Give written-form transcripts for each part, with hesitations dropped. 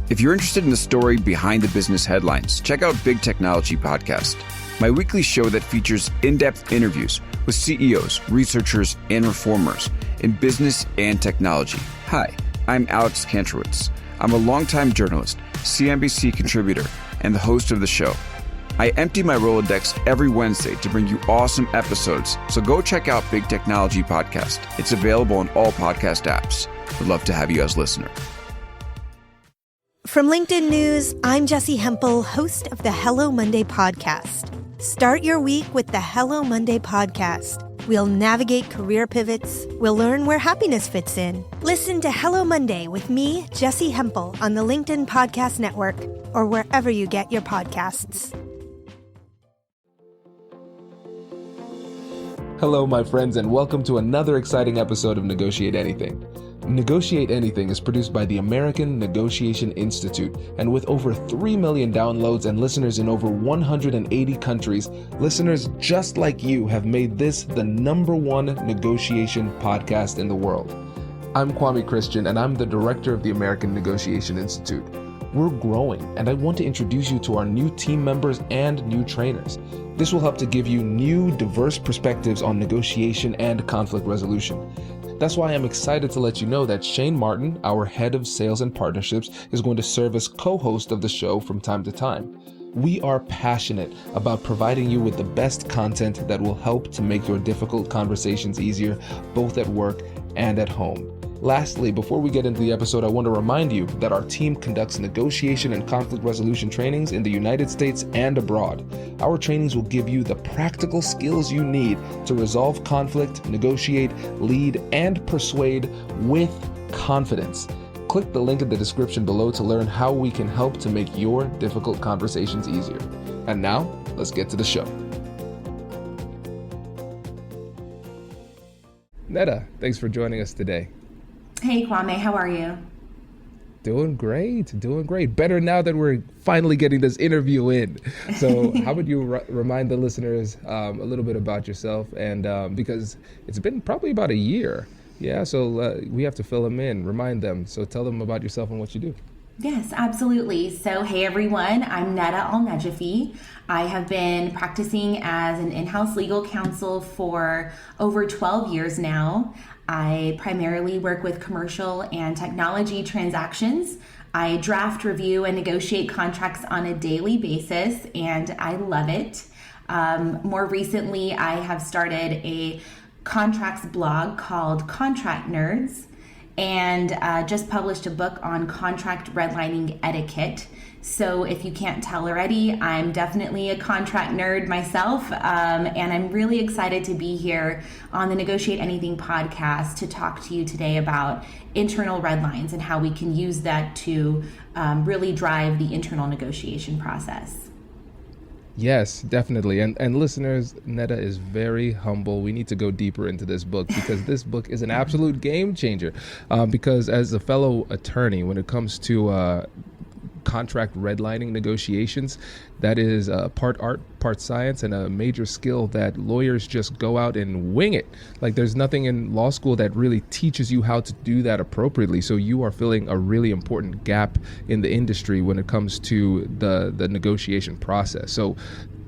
If you're interested in the story behind the business headlines, check out Big Technology Podcast, my weekly show that features in-depth interviews with CEOs, researchers, and reformers in business and technology. Hi, I'm Alex Kantrowitz. I'm a longtime journalist, CNBC contributor, and the host of the show. I empty my Rolodex every Wednesday to bring you awesome episodes, so go check out Big Technology Podcast. It's available on all podcast apps. Would love to have you as a listener. From LinkedIn News, I'm Jessie Hempel, host of the Hello Monday podcast. Start your week with the Hello Monday podcast. We'll navigate career pivots. We'll learn where happiness fits in. Listen to Hello Monday with me, Jessie Hempel, on the LinkedIn Podcast Network or wherever you get your podcasts. Hello, my friends, and welcome to another exciting episode of Negotiate Anything. Negotiate Anything is produced by the American Negotiation Institute, and with over 3 million downloads and listeners in over 180 countries, listeners just like you have made this the #1 negotiation podcast in the world. I'm Kwame Christian, and I'm the director of the American Negotiation Institute. We're growing, and I want to introduce you to our new team members and new trainers. This will help to give you new, diverse perspectives on negotiation and conflict resolution. That's why I'm excited to let you know that Shane Martin, our head of sales and partnerships, is going to serve as co-host of the show from time to time. We are passionate about providing you with the best content that will help to make your difficult conversations easier, both at work and at home. Lastly, before we get into the episode, I want to remind you that our team conducts negotiation and conflict resolution trainings in the United States and abroad. Our trainings will give you the practical skills you need to resolve conflict, negotiate, lead, and persuade with confidence. Click the link in the description below to learn how we can help to make your difficult conversations easier. And now, let's get to the show. Netta, thanks for joining us today. Hey Kwame, how are you? Doing great. Better now that we're finally getting this interview in. So how would you remind the listeners a little bit about yourself? And because it's been probably about a year. Yeah, so we have to fill them in, remind them. So tell them about yourself and what you do. Yes, absolutely. So, hey everyone, I'm Netta Alnajafi. I have been practicing as an in-house legal counsel for over 12 years now. I primarily work with commercial and technology transactions. I draft, review, and negotiate contracts on a daily basis, and I love it. More recently, I have started a contracts blog called Contract Nerds, and just published a book on contract redlining etiquette. So if you can't tell already, I'm definitely a contract nerd myself, and I'm really excited to be here on the Negotiate Anything podcast to talk to you today about internal redlines and how we can use that to really drive the internal negotiation process. Yes, definitely. And listeners, Netta is very humble. We need to go deeper into this book because this book is an absolute game changer. Because as a fellow attorney, when it comes to contract redlining negotiations, that is part art, part science, and a major skill that lawyers just go out and wing it. Like there's nothing in law school that really teaches you how to do that appropriately. So you are filling a really important gap in the industry when it comes to the negotiation process. So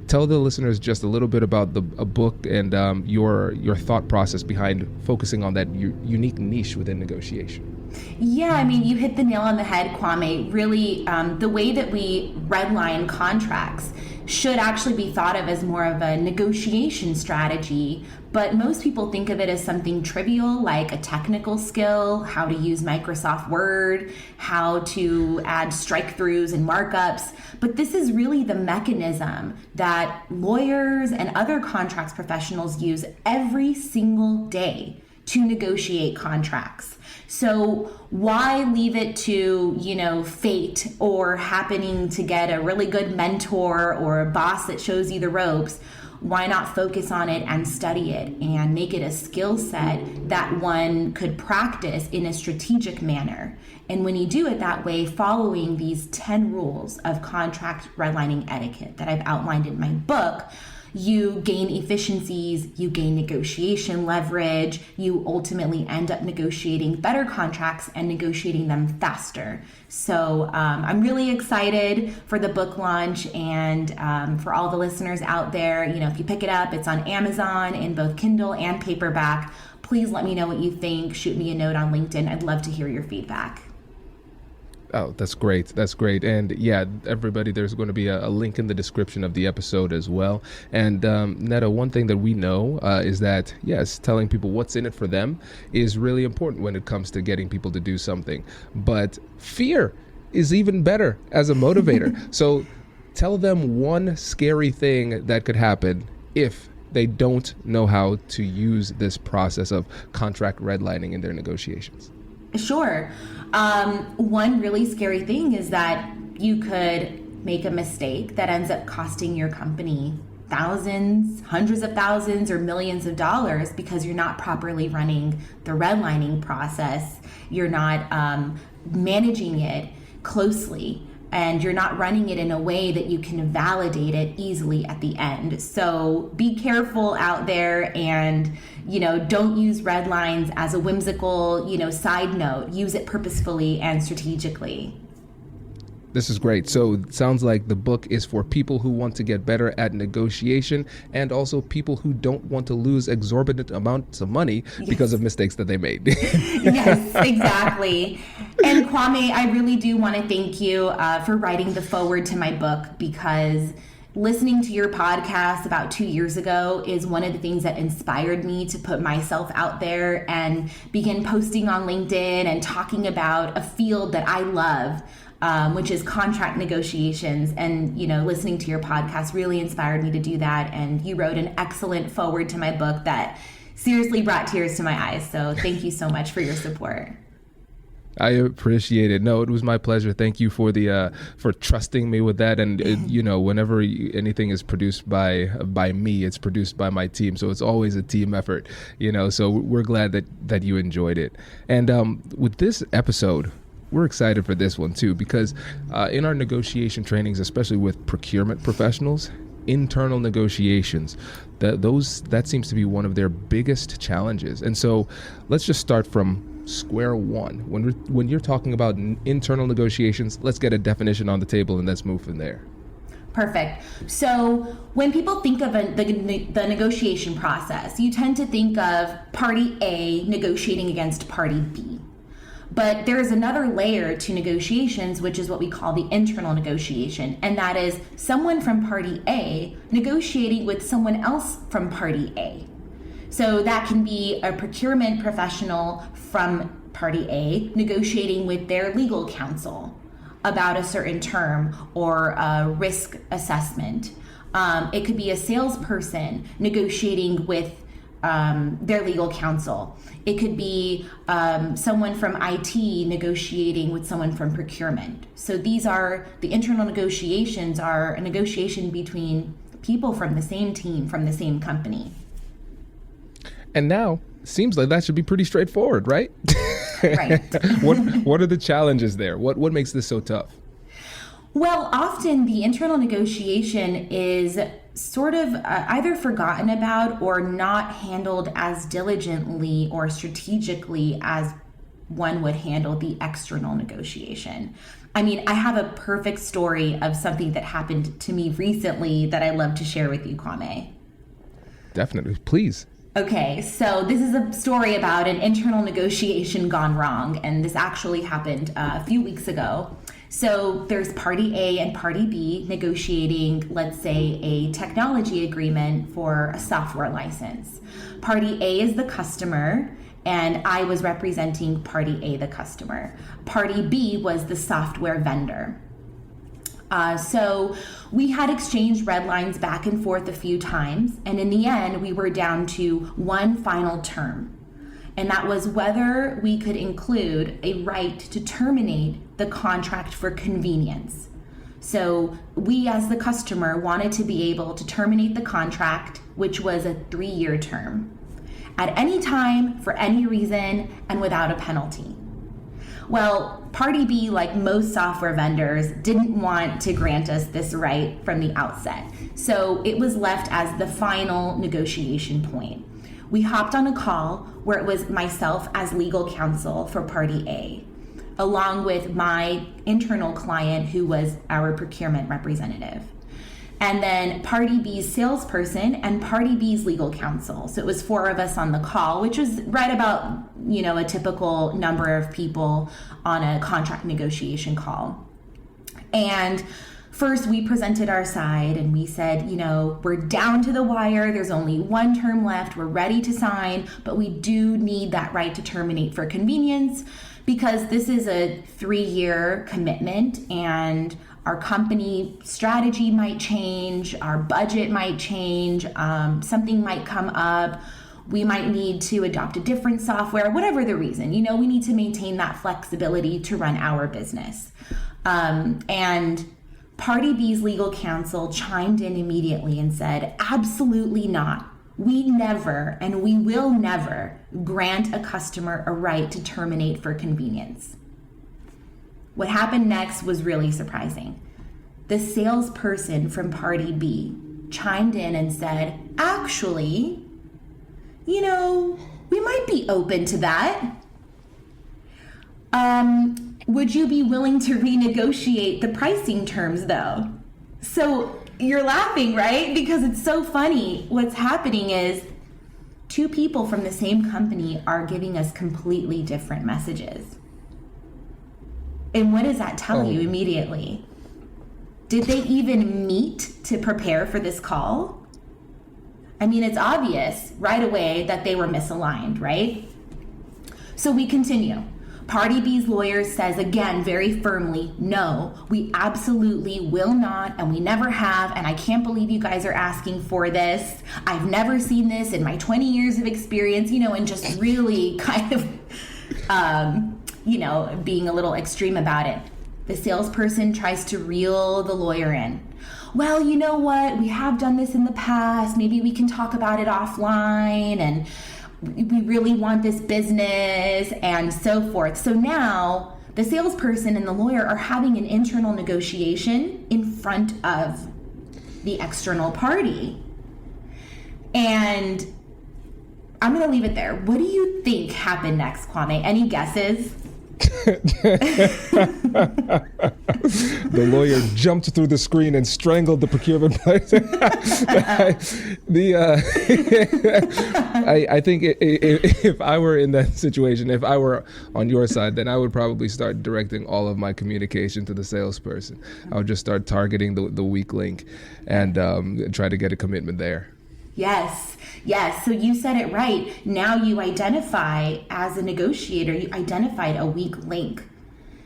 tell the listeners just a little bit about a book and your thought process behind focusing on that unique niche within negotiation. Yeah, I mean, you hit the nail on the head, Kwame. Really, the way that we redline contracts should actually be thought of as more of a negotiation strategy, but most people think of it as something trivial, like a technical skill, how to use Microsoft Word, how to add strike-throughs and markups. But this is really the mechanism that lawyers and other contracts professionals use every single day to negotiate contracts. So why leave it to, fate or happening to get a really good mentor or a boss that shows you the ropes? Why not focus on it and study it and make it a skill set that one could practice in a strategic manner? And when you do it that way, following these 10 rules of contract redlining etiquette that I've outlined in my book, You gain efficiencies, you gain negotiation leverage, you ultimately end up negotiating better contracts and negotiating them faster. So I'm really excited for the book launch, and for all the listeners out there, if you pick it up, it's on Amazon in both Kindle and paperback. Please let me know what you think. Shoot me a note on LinkedIn. I'd love to hear your feedback. Oh, that's great. That's great. And yeah, everybody, there's going to be a link in the description of the episode as well. And Netta, one thing that we know is that, yes, telling people what's in it for them is really important when it comes to getting people to do something. But fear is even better as a motivator. So tell them one scary thing that could happen if they don't know how to use this process of contract redlining in their negotiations. Sure. One really scary thing is that you could make a mistake that ends up costing your company thousands, hundreds of thousands, or millions of dollars because you're not properly running the redlining process. You're not managing it closely, and you're not running it in a way that you can validate it easily at the end. So be careful out there, and don't use Redlines as a whimsical side note. Use it purposefully and strategically. This is great. So it sounds like the book is for people who want to get better at negotiation, and also people who don't want to lose exorbitant amounts of money because of mistakes that they made. Yes, exactly. And Kwame, I really do want to thank you for writing the foreword to my book, because listening to your podcast about 2 years ago is one of the things that inspired me to put myself out there and begin posting on LinkedIn and talking about a field that I love, which is contract negotiations. And, listening to your podcast really inspired me to do that. And you wrote an excellent foreword to my book that seriously brought tears to my eyes. So thank you so much for your support. I appreciate it. No, it was my pleasure. Thank you for for trusting me with that. And whenever anything is produced by me, it's produced by my team. So it's always a team effort. So we're glad that you enjoyed it. And with this episode, we're excited for this one too, because in our negotiation trainings, especially with procurement professionals, internal negotiations, that seems to be one of their biggest challenges. And so let's just start from square one. When you're talking about internal negotiations, let's get a definition on the table and let's move from there. Perfect. So when people think of the negotiation process, you tend to think of party A negotiating against party B. But there is another layer to negotiations, which is what we call the internal negotiation. And that is someone from party A negotiating with someone else from party A. So that can be a procurement professional from party A negotiating with their legal counsel about a certain term or a risk assessment. It could be a salesperson negotiating with their legal counsel. It could be someone from IT negotiating with someone from procurement. So these are the internal negotiations, are a negotiation between people from the same team, from the same company. And now, seems like that should be pretty straightforward, right? Right. What are the challenges there? What makes this so tough? Well, often the internal negotiation is sort of either forgotten about or not handled as diligently or strategically as one would handle the external negotiation. I mean, I have a perfect story of something that happened to me recently that I love to share with you, Kwame. Definitely, please. Okay, so this is a story about an internal negotiation gone wrong, and this actually happened a few weeks ago. So there's party A and party B negotiating, let's say, a technology agreement for a software license. Party A is the customer, and I was representing party A, the customer. Party B was the software vendor. So we had exchanged red lines back and forth a few times, and in the end, we were down to one final term. And that was whether we could include a right to terminate the contract for convenience. So we, as the customer, wanted to be able to terminate the contract, which was a 3-year term, at any time, for any reason, and without a penalty. Well, Party B, like most software vendors, didn't want to grant us this right from the outset. So it was left as the final negotiation point. We hopped on a call where it was myself as legal counsel for Party A, along with my internal client who was our procurement representative. And then Party B's salesperson and Party B's legal counsel. So it was 4 of us on the call, which was right about, a typical number of people on a contract negotiation call. And first we presented our side and we said, we're down to the wire. There's only 1 term left. We're ready to sign, but we do need that right to terminate for convenience because this is a 3-year commitment and our company strategy might change, our budget might change, something might come up, we might need to adopt a different software, whatever the reason. We need to maintain that flexibility to run our business. And Party B's legal counsel chimed in immediately and said, absolutely not. We never and we will never grant a customer a right to terminate for convenience. What happened next was really surprising. The salesperson from Party B chimed in and said, actually, we might be open to that. Would you be willing to renegotiate the pricing terms though? So you're laughing, right? Because it's so funny. What's happening is 2 people from the same company are giving us completely different messages. And what does that tell you immediately? Did they even meet to prepare for this call? I mean, it's obvious right away that they were misaligned, right? So we continue. Party B's lawyer says again very firmly, no, we absolutely will not, and we never have, and I can't believe you guys are asking for this. I've never seen this in my 20 years of experience, and just really kind of, being a little extreme about it. The salesperson tries to reel the lawyer in. Well, you know what? We have done this in the past. Maybe we can talk about it offline, and we really want this business, and so forth. So now the salesperson and the lawyer are having an internal negotiation in front of the external party. And I'm going to leave it there. What do you think happened next, Kwame? Any guesses? The lawyer jumped through the screen and strangled the procurement person. I think if I were in that situation, if I were on your side, then I would probably start directing all of my communication to the salesperson. I would just start targeting the weak link and try to get a commitment there. Yes. So you said it right. Now you identify, as a negotiator, you identified a weak link,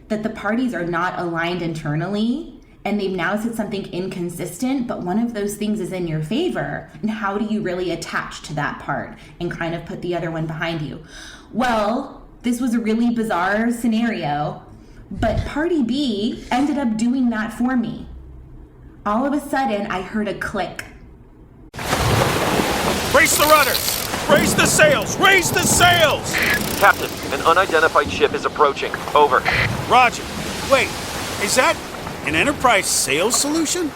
that the parties are not aligned internally, and they've now said something inconsistent, but one of those things is in your favor. And how do you really attach to that part and kind of put the other one behind you? Well, this was a really bizarre scenario, but Party B ended up doing that for me. All of a sudden, I heard a click. Raise the rudders! Raise the sails! Raise the sails! Captain, an unidentified ship is approaching. Over. Roger. Wait, is that an enterprise sales solution?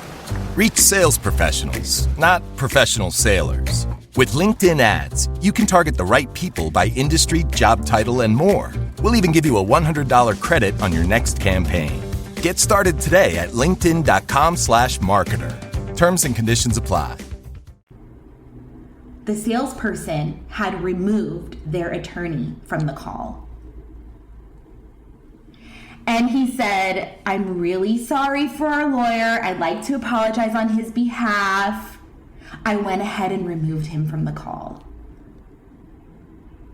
Reach sales professionals, not professional sailors. With LinkedIn ads, you can target the right people by industry, job title, and more. We'll even give you a $100 credit on your next campaign. Get started today at linkedin.com/marketer. Terms and conditions apply. The salesperson had removed their attorney from the call. And he said, I'm really sorry for our lawyer. I'd like to apologize on his behalf. I went ahead and removed him from the call.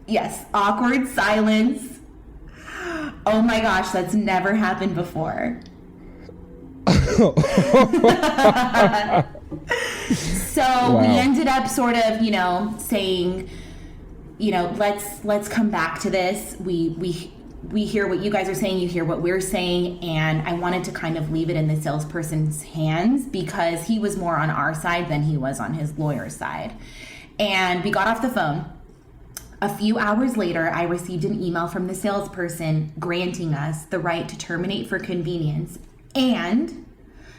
Yes, awkward silence. Oh my gosh, that's never happened before. So wow. We ended up sort of, saying, let's come back to this. We hear what you guys are saying, you hear what we're saying, and I wanted to kind of leave it in the salesperson's hands because he was more on our side than he was on his lawyer's side. And we got off the phone. A few hours later, I received an email from the salesperson granting us the right to terminate for convenience and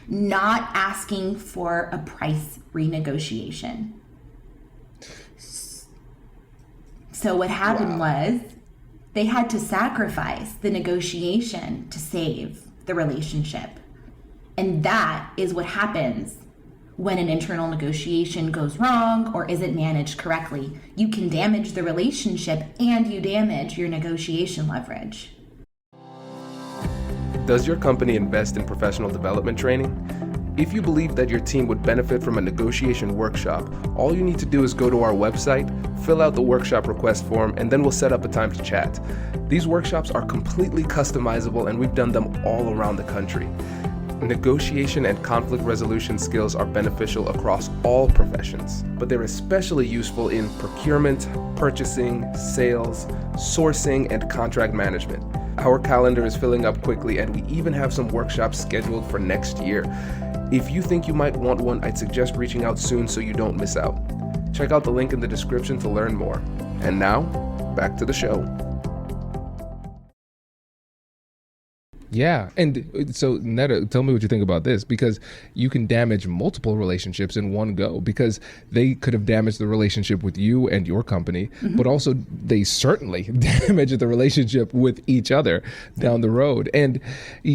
not asking for a price renegotiation. So what happened was they had to sacrifice the negotiation to save the relationship. And that is what happens when an internal negotiation goes wrong or isn't managed correctly. You can damage the relationship and you damage your negotiation leverage. Does your company invest in professional development training? If you believe that your team would benefit from a negotiation workshop, all you need to do is go to our website, fill out the workshop request form, and then we'll set up a time to chat. These workshops are completely customizable and we've done them all around the country. Negotiation and conflict resolution skills are beneficial across all professions, but they're especially useful in procurement, purchasing, sales, sourcing, and contract management. Our calendar is filling up quickly, and we even have some workshops scheduled for next year. If you think you might want one, I'd suggest reaching out soon so you don't miss out. Check out the link in the description to learn more. And now, back to the show. Yeah. And so, Netta, tell me what you think about this, because you can damage multiple relationships in one go, because they could have damaged the relationship with you and your company, but also they certainly damaged the relationship with each other down the road. And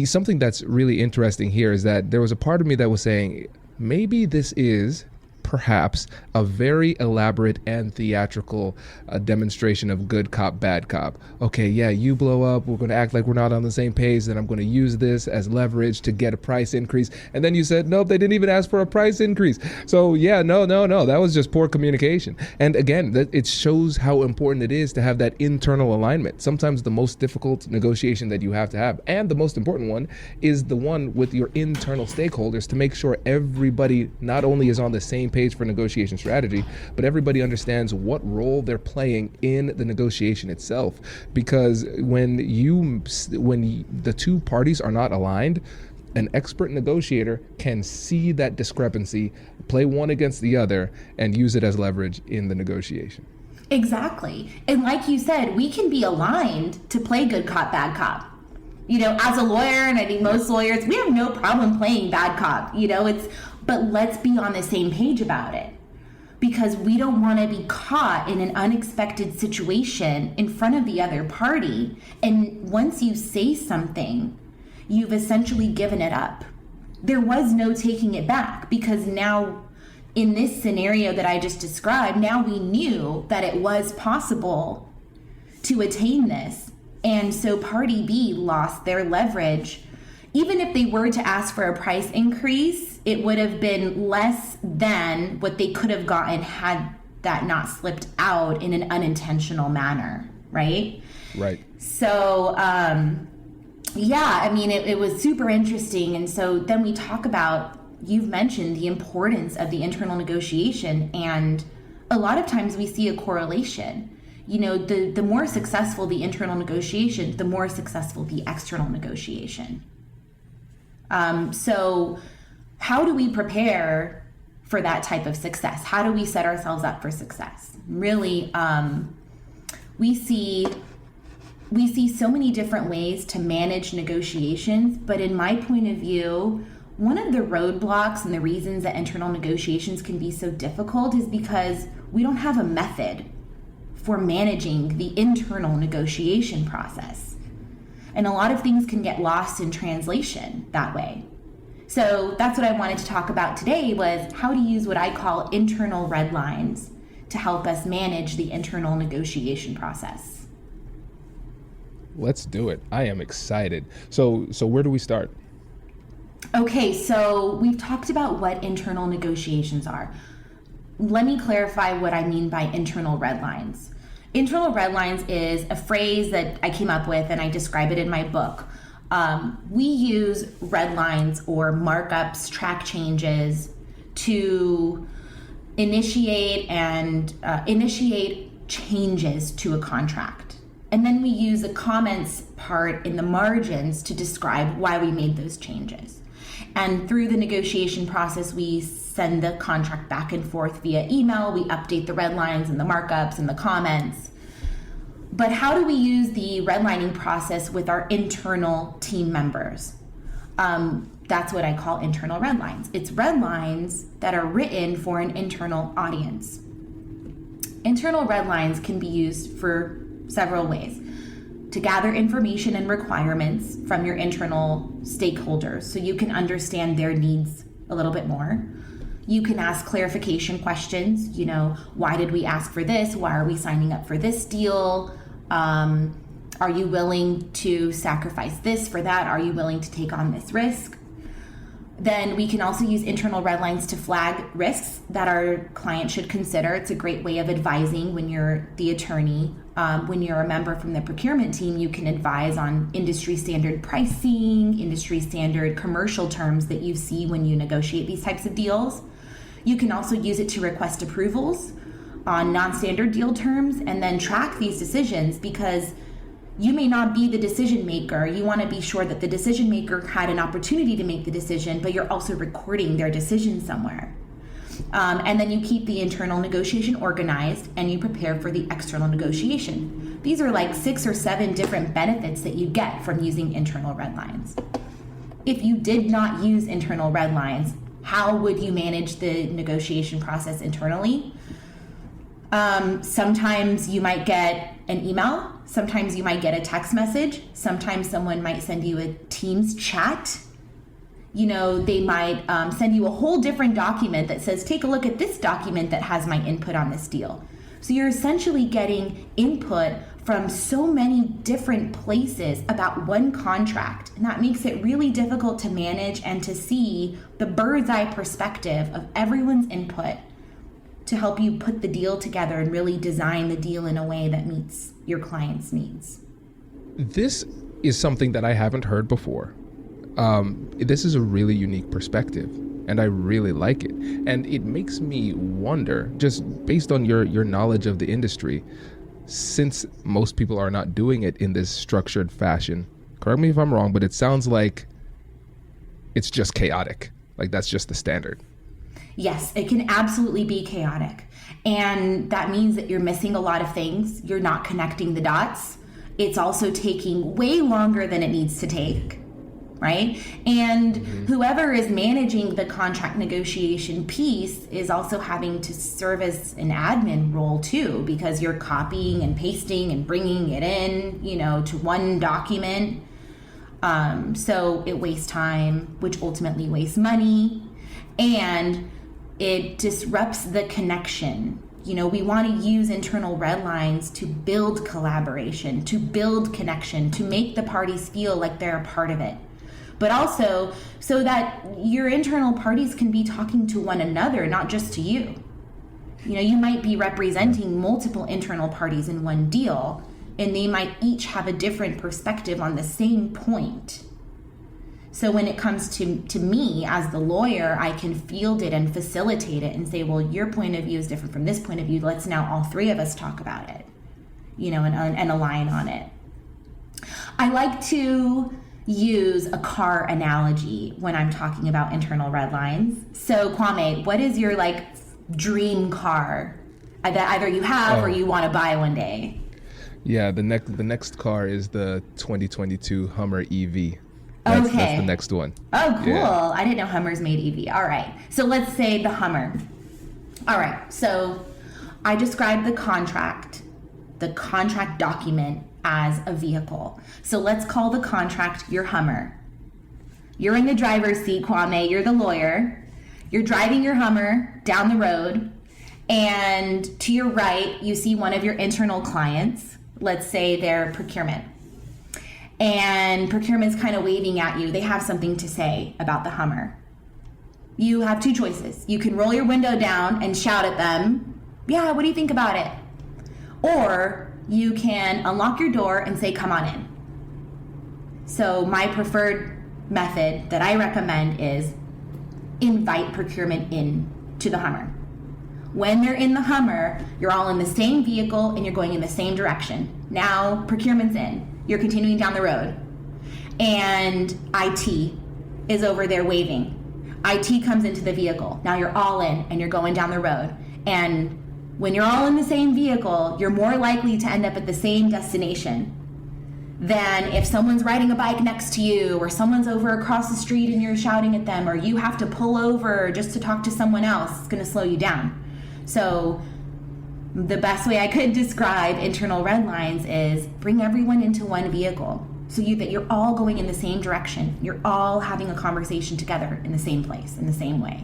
something that's really interesting here is that there was a part of me that was saying, maybe this is perhaps a very elaborate and theatrical demonstration of good cop, bad cop. Okay, yeah, you blow up, we're going to act like we're not on the same page, then I'm going to use this as leverage to get a price increase. And then you said, nope, they didn't even ask for a price increase. So yeah, no, that was just poor communication. And again, it shows how important it is to have that internal alignment. Sometimes the most difficult negotiation that you have to have, and the most important one, is the one with your internal stakeholders, to make sure everybody not only is on the same page for negotiation strategy, but everybody understands what role they're playing in the negotiation itself. Because when the two parties are not aligned, an expert negotiator can see that discrepancy, play one against the other, and use it as leverage in the negotiation. Exactly. And like you said, we can be aligned to play good cop, bad cop. You know, as a lawyer, and I think most lawyers, we have no problem playing bad cop. But let's be on the same page about it, because we don't want to be caught in an unexpected situation in front of the other party. And once you say something, you've essentially given it up. There was no taking it back, because now in this scenario that I just described, now we knew that it was possible to attain this. And so party B lost their leverage. Even if they were to ask for a price increase, it would have been less than what they could have gotten had that not slipped out in an unintentional manner, right? Right. So, it was super interesting. And so then we talk about, you've mentioned the importance of the internal negotiation, and a lot of times we see a correlation. The more successful the internal negotiation, the more successful the external negotiation. So how do we prepare for that type of success? How do we set ourselves up for success? Really, we see so many different ways to manage negotiations, but in my point of view, one of the roadblocks and the reasons that internal negotiations can be so difficult is because we don't have a method for managing the internal negotiation process. And a lot of things can get lost in translation that way. So that's what I wanted to talk about today, was how to use what I call internal red lines to help us manage the internal negotiation process. Let's do it. I am excited. So where do we start? Okay, so we've talked about what internal negotiations are. Let me clarify what I mean by internal red lines. Internal red lines is a phrase that I came up with, and I describe it in my book. We use red lines or markups, track changes, to initiate changes to a contract. And then we use a comments part in the margins to describe why we made those changes. And through the negotiation process, we send the contract back and forth via email. We update the red lines and the markups and the comments. But how do we use the redlining process with our internal team members? That's what I call internal red lines. It's red lines that are written for an internal audience. Internal red lines can be used for several ways. To gather information and requirements from your internal stakeholders so you can understand their needs a little bit more. You can ask clarification questions, why did we ask for this? Why are we signing up for this deal? Are you willing to sacrifice this for that? Are you willing to take on this risk? Then we can also use internal red lines to flag risks that our client should consider. It's a great way of advising when you're the attorney. When you're a member from the procurement team, you can advise on industry standard pricing, industry standard commercial terms that you see when you negotiate these types of deals. You can also use it to request approvals on non-standard deal terms and then track these decisions, because you may not be the decision maker. You want to be sure that the decision maker had an opportunity to make the decision, but you're also recording their decision somewhere. And then you keep the internal negotiation organized and you prepare for the external negotiation. These are like 6 or 7 different benefits that you get from using internal red lines. If you did not use internal red lines, how would you manage the negotiation process internally? Sometimes you might get an email. Sometimes you might get a text message. Sometimes someone might send you a Teams chat. They might send you a whole different document that says, take a look at this document that has my input on this deal. So you're essentially getting input from so many different places about one contract. And that makes it really difficult to manage and to see the bird's eye perspective of everyone's input to help you put the deal together and really design the deal in a way that meets your client's needs. This is something that I haven't heard before. This is a really unique perspective, and I really like it. And it makes me wonder, just based on your knowledge of the industry, since most people are not doing it in this structured fashion, correct me if I'm wrong, but it sounds like it's just chaotic. Like that's just the standard. Yes, it can absolutely be chaotic. And that means that you're missing a lot of things. You're not connecting the dots. It's also taking way longer than it needs to take, right? And whoever is managing the contract negotiation piece is also having to serve as an admin role too, because you're copying and pasting and bringing it in, to one document. So it wastes time, which ultimately wastes money. And it disrupts the connection. We want to use internal red lines to build collaboration, to build connection, to make the parties feel like they're a part of it. But also so that your internal parties can be talking to one another, not just to you. You might be representing multiple internal parties in one deal, and they might each have a different perspective on the same point. So when it comes to me as the lawyer, I can field it and facilitate it and say, well, your point of view is different from this point of view. Let's now all 3 of us talk about it, and align on it. I like to use a car analogy when I'm talking about internal red lines. So Kwame, what is your dream car that either you have or you want to buy one day? Yeah, the next car is the 2022 Hummer EV. That's the next one. Oh, cool. Yeah. I didn't know Hummers made EV. All right. So let's say the Hummer. All right. So I described the contract document as a vehicle. So let's call the contract your Hummer. You're in the driver's seat, Kwame. You're the lawyer. You're driving your Hummer down the road. And to your right, you see one of your internal clients. Let's say they're procurement. And procurement's kind of waving at you. They have something to say about the Hummer. You have 2 choices. You can roll your window down and shout at them, yeah, what do you think about it? Or you can unlock your door and say, come on in. So my preferred method that I recommend is invite procurement in to the Hummer. When they're in the Hummer, you're all in the same vehicle and you're going in the same direction. Now procurement's in. You're continuing down the road, and IT is over there waving. IT comes into the vehicle. Now you're all in, and you're going down the road, and when you're all in the same vehicle, you're more likely to end up at the same destination than if someone's riding a bike next to you, or someone's over across the street and you're shouting at them, or you have to pull over just to talk to someone else. It's going to slow you down. So the best way I could describe internal red lines is bring everyone into one vehicle so that you're all going in the same direction. You're all having a conversation together in the same place, in the same way.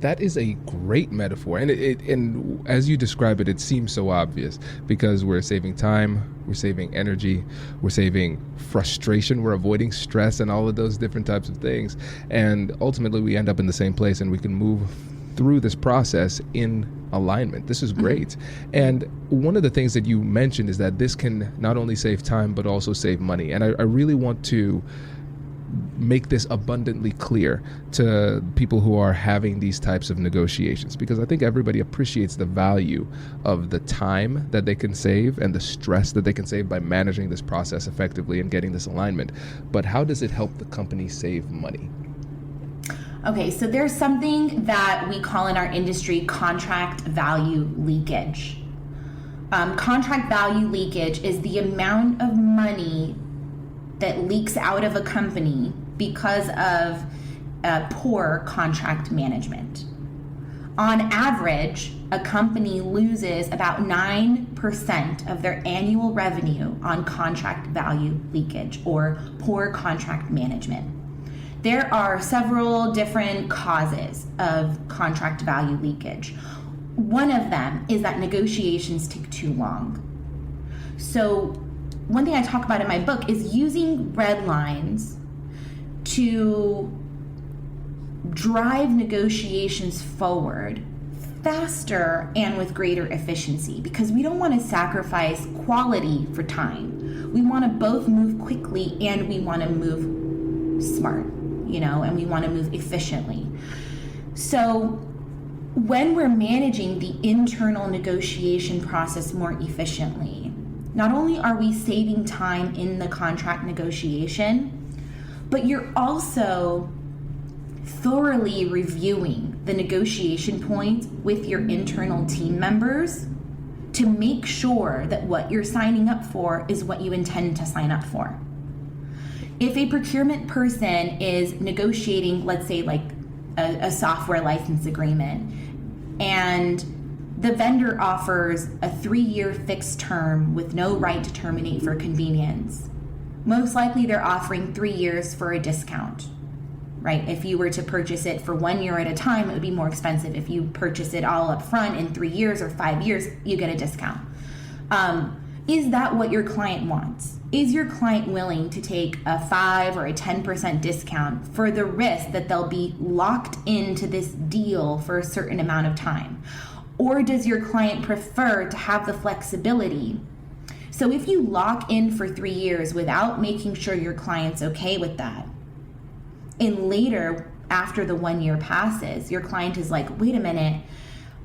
That is a great metaphor, and as you describe it, it seems so obvious because we're saving time, we're saving energy, we're saving frustration, we're avoiding stress and all of those different types of things, and ultimately we end up in the same place and we can move through this process in alignment. This is great. Mm-hmm. And one of the things that you mentioned is that this can not only save time but also save money, and I really want to make this abundantly clear to people who are having these types of negotiations, because I think everybody appreciates the value of the time that they can save and the stress that they can save by managing this process effectively and getting this alignment. But how does it help the company save money? Okay, so there's something that we call in our industry contract value leakage. Contract value leakage is the amount of money that leaks out of a company because of poor contract management. On average, a company loses about 9% of their annual revenue on contract value leakage or poor contract management. There are several different causes of contract value leakage. One of them is that negotiations take too long. So one thing I talk about in my book is using red lines to drive negotiations forward faster and with greater efficiency, because we don't want to sacrifice quality for time. We want to both move quickly and we want to move smart, and we want to move efficiently. So when we're managing the internal negotiation process more efficiently, not only are we saving time in the contract negotiation, but you're also thoroughly reviewing the negotiation points with your internal team members to make sure that what you're signing up for is what you intend to sign up for. If a procurement person is negotiating, let's say like a software license agreement, and the vendor offers a 3-year fixed term with no right to terminate for convenience, most likely they're offering 3 years for a discount, right? If you were to purchase it for 1 year at a time, it would be more expensive. If you purchase it all up front in 3 years or 5 years, you get a discount. Is that what your client wants? Is your client willing to take a 5 or a 10% discount for the risk that they'll be locked into this deal for a certain amount of time? Or does your client prefer to have the flexibility? So if you lock in for 3 years without making sure your client's okay with that, and later, after the 1 year passes, your client is like, wait a minute,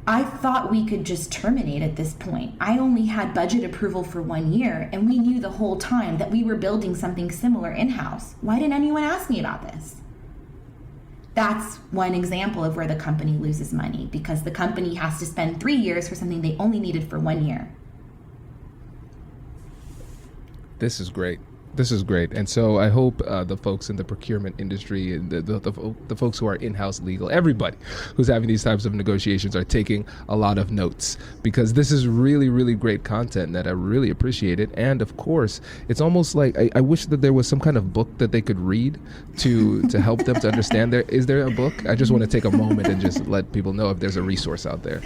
I thought we could just terminate at this point. I only had budget approval for 1 year, and we knew the whole time that we were building something similar in-house. Why didn't anyone ask me about this? That's one example of where the company loses money, because the company has to spend 3 years for something they only needed for 1 year. This is great. This is great. And so I hope the folks in the procurement industry, and the folks who are in-house legal, everybody who's having these types of negotiations are taking a lot of notes, because this is really, really great content that I really appreciate it. And of course, it's almost like I wish that there was some kind of book that they could read to help them to understand. Is there a book? I just want to take a moment and just let people know if there's a resource out there.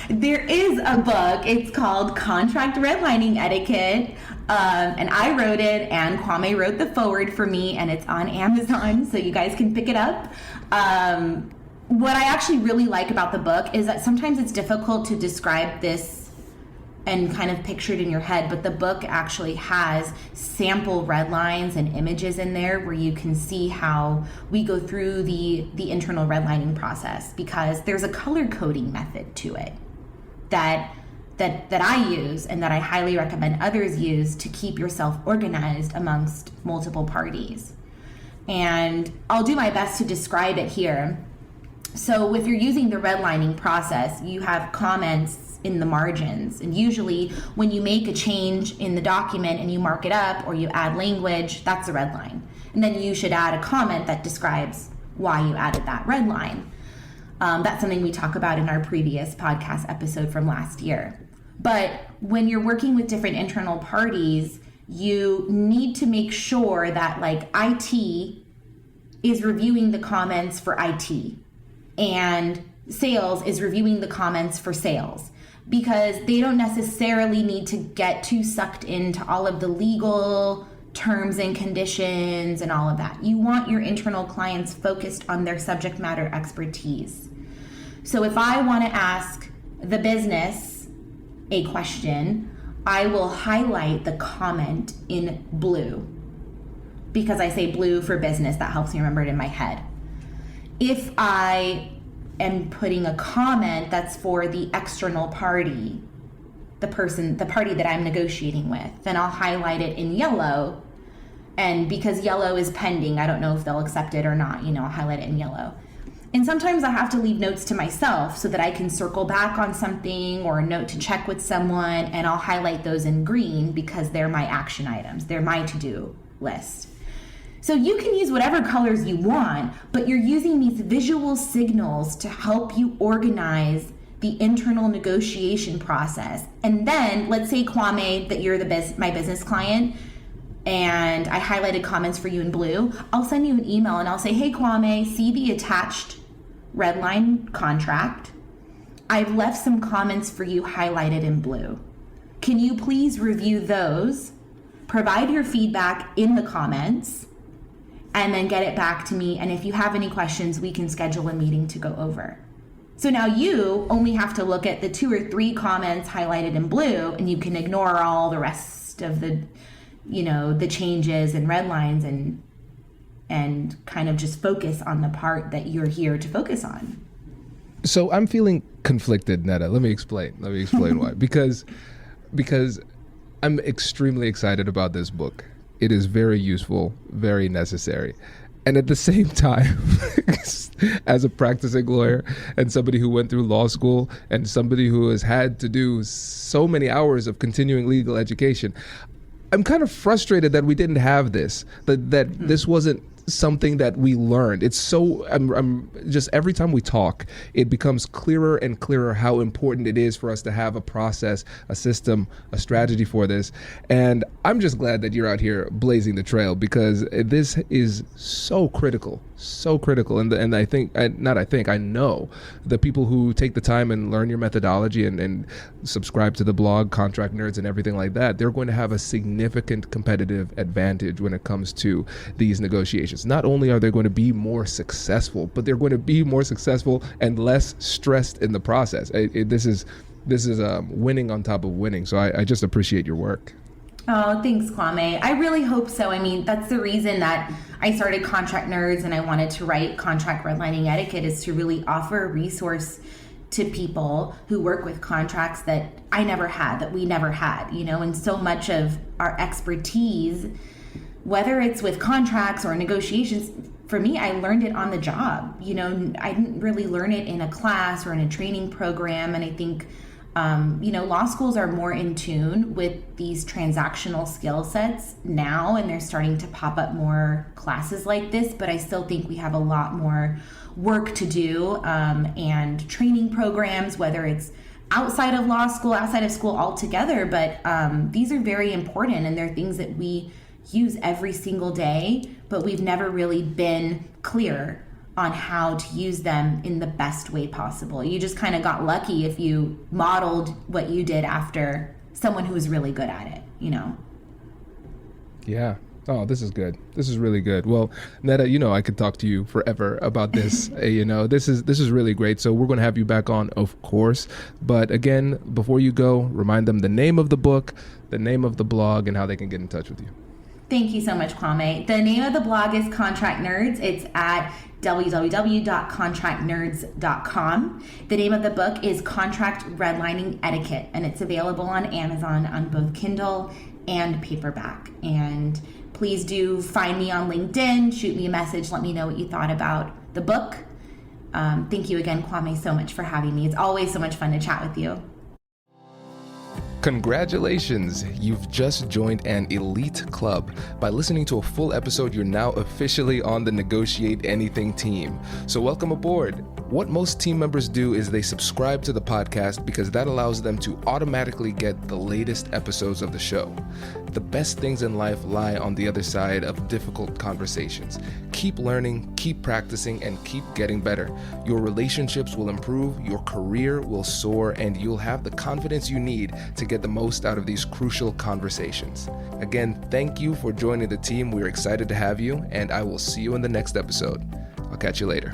There is a book. It's called Contract Redlining Etiquette. And I wrote it, and Kwame wrote the foreword for me, and it's on Amazon, so you guys can pick it up. What I actually really like about the book is that sometimes it's difficult to describe this and kind of picture it in your head, but the book actually has sample red lines and images in there where you can see how we go through the internal redlining process, because there's a color coding method to it that I use and that I highly recommend others use to keep yourself organized amongst multiple parties. And I'll do my best to describe it here. So if you're using the redlining process, you have comments in the margins. And usually when you make a change in the document and you mark it up or you add language, that's a red line. And then you should add a comment that describes why you added that red line. That's something we talk about in our previous podcast episode from last year. But when you're working with different internal parties, you need to make sure that like IT is reviewing the comments for IT and sales is reviewing the comments for sales, because they don't necessarily need to get too sucked into all of the legal terms and conditions and all of that. You want your internal clients focused on their subject matter expertise. So if I want to ask the business a question, I will highlight the comment in blue, because I say blue for business. That helps me remember it in my head. If I am putting a comment that's for the external party, the party that I'm negotiating with, then I'll highlight it in yellow. And because yellow is pending, I don't know if they'll accept it or not, I'll highlight it in yellow. And sometimes I have to leave notes to myself so that I can circle back on something or a note to check with someone, and I'll highlight those in green because they're my action items. They're my to-do list. So you can use whatever colors you want, but you're using these visual signals to help you organize the internal negotiation process. And then let's say, Kwame, that you're my business client, and I highlighted comments for you in blue. I'll send you an email and I'll say, hey, Kwame, see the attached Redline contract. I've left some comments for you highlighted in blue. Can you please review those, provide your feedback in the comments, and then get it back to me. And if you have any questions, we can schedule a meeting to go over. So now you only have to look at the 2 or 3 comments highlighted in blue, and you can ignore all the rest of the changes and red lines and kind of just focus on the part that you're here to focus on. So I'm feeling conflicted, Netta. Let me explain why. Because I'm extremely excited about this book. It is very useful, very necessary. And at the same time, as a practicing lawyer and somebody who went through law school and somebody who has had to do so many hours of continuing legal education, I'm kind of frustrated that we didn't have this, that this wasn't something that we learned. It's so, I'm just, every time we talk, it becomes clearer and clearer how important it is for us to have a process, a system, a strategy for this. And I'm just glad that you're out here blazing the trail, because this is so critical. And I know the people who take the time and learn your methodology and subscribe to the blog, Contract Nerds and everything like that, they're going to have a significant competitive advantage when it comes to these negotiations. Not only are they going to be more successful, but they're going to be more successful and less stressed in the process. This is winning on top of winning. So I just appreciate your work. Oh, thanks, Kwame. I really hope so. I mean, that's the reason that I started Contract Nerds and I wanted to write Contract Redlining Etiquette, is to really offer a resource to people who work with contracts that I never had, that we never had, and so much of our expertise, whether it's with contracts or negotiations, for me, I learned it on the job. I didn't really learn it in a class or in a training program. And I think law schools are more in tune with these transactional skill sets now, and they're starting to pop up more classes like this, but I still think we have a lot more work to do, and training programs, whether it's outside of law school, outside of school altogether, but these are very important, and they're things that we use every single day, but we've never really been clear on how to use them in the best way possible. You just kind of got lucky if you modeled what you did after someone who was really good at it, Yeah. Oh, this is good. This is really good. Well, Netta, I could talk to you forever about this. This is really great. So we're going to have you back on, of course. But again, before you go, remind them the name of the book, the name of the blog, and how they can get in touch with you. Thank you so much, Kwame. The name of the blog is Contract Nerds. It's at www.contractnerds.com. The name of the book is Contract Redlining Etiquette, and it's available on Amazon on both Kindle and paperback. And please do find me on LinkedIn, shoot me a message, let me know what you thought about the book. Thank you again, Kwame, so much for having me. It's always so much fun to chat with you. Congratulations! You've just joined an elite club. By listening to a full episode, you're now officially on the Negotiate Anything team. So welcome aboard. What most team members do is they subscribe to the podcast because that allows them to automatically get the latest episodes of the show. The best things in life lie on the other side of difficult conversations. Keep learning, keep practicing, and keep getting better. Your relationships will improve, your career will soar, and you'll have the confidence you need to get the most out of these crucial conversations. Again, thank you for joining the team. We're excited to have you, and I will see you in the next episode. I'll catch you later.